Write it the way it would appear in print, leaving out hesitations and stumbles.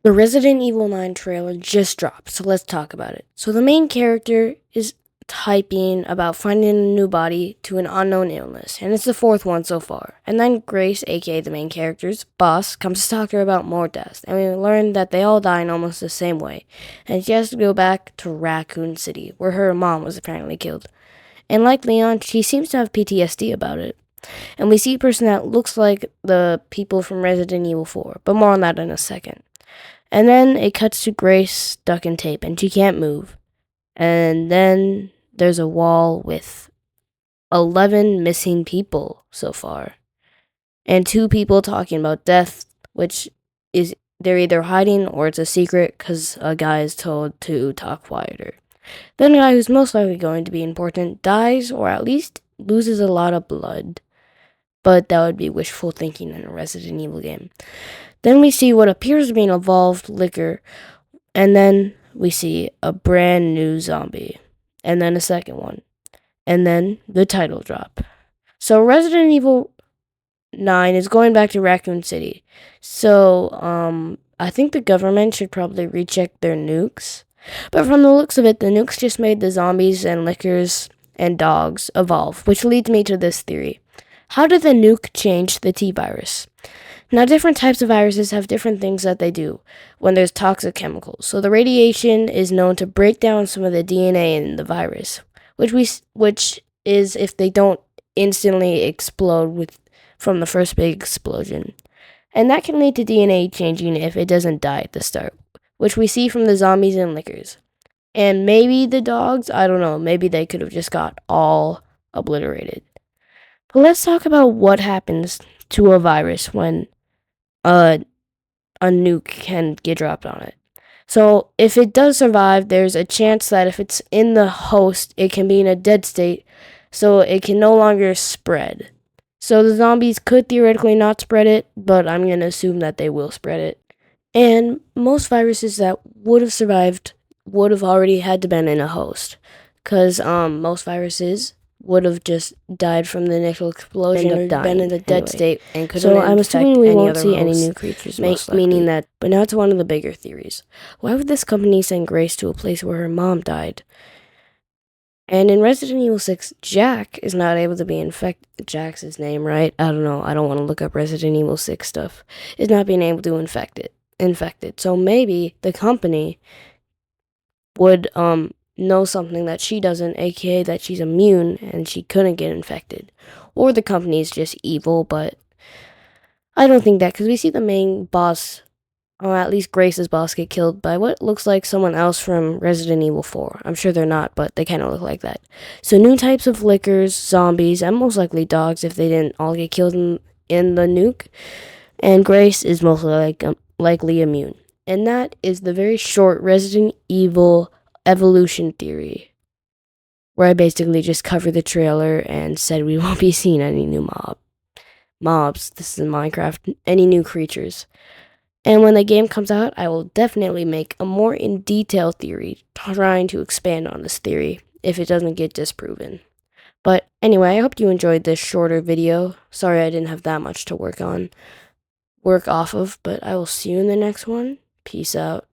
The Resident Evil 9 trailer just dropped, so let's talk about it. So the main character is typing about finding a new body to an unknown illness, and it's the fourth one so far. And then Grace, aka the main character's boss, comes to talk to her about more deaths, and we learn that they all die in almost the same way, and she has to go back to Raccoon City, where her mom was apparently killed. And like Leon, she seems to have PTSD about it. And we see a person that looks like the people from Resident Evil 4, but more on that in a second. And then it cuts to Grace stuck in tape and she can't move. And then there's a wall with 11 missing people so far. And 2 people talking about death, which is they're either hiding or it's a secret because a guy is told to talk quieter. Then a guy who's most likely going to be important dies or at least loses a lot of blood. But that would be wishful thinking in a Resident Evil game. Then we see what appears to be an evolved licker, and then we see a brand new zombie, and then a second one, and then the title drop. So Resident Evil 9 is going back to Raccoon City. So I think the government should probably recheck their nukes. But from the looks of it, the nukes just made the zombies and lickers and dogs evolve, which leads me to this theory. How did the nuke change the T-virus? Now, different types of viruses have different things that they do when there's toxic chemicals. So the radiation is known to break down some of the DNA in the virus, which is if they don't instantly explode from the first big explosion. And that can lead to DNA changing if it doesn't die at the start, which we see from the zombies and lickers. And maybe the dogs, I don't know, maybe they could have just got all obliterated. But let's talk about what happens to a virus when a nuke can get dropped on it. So if it does survive, there's a chance that if it's in the host, it can be in a dead state, so it can no longer spread. So the zombies could theoretically not spread it, but I'm going to assume that they will spread it. And most viruses that would have survived would have already had to been in a host, because most viruses would have just died from the initial explosion or been in a dead state and couldn't infect. So I'm assuming we won't see any new creatures, meaning that. But now to one of the bigger theories. Why would this company send Grace to a place where her mom died? And in Resident Evil 6, Jack is not able to be infected. Jack's his name, right? I don't know. I don't want to look up Resident Evil 6 stuff. Is not being able to infected. So maybe the company would know something that she doesn't, aka that she's immune and she couldn't get infected. Or the company is just evil, but I don't think that, because we see the main boss, or at least Grace's boss, get killed by what looks like someone else from Resident Evil 4. I'm sure they're not, but they kind of look like that. So new types of lickers, zombies, and most likely dogs if they didn't all get killed in the nuke. And Grace is most likely immune. And that is the very short Resident Evil evolution theory, where I basically just covered the trailer and said we won't be seeing any new mobs. This is Minecraft, any new creatures. And when the game comes out, I will definitely make a more in detail theory, trying to expand on this theory if it doesn't get disproven. But anyway, I hope you enjoyed this shorter video. Sorry I didn't have that much to work off of, but I will see you in the next one. Peace out.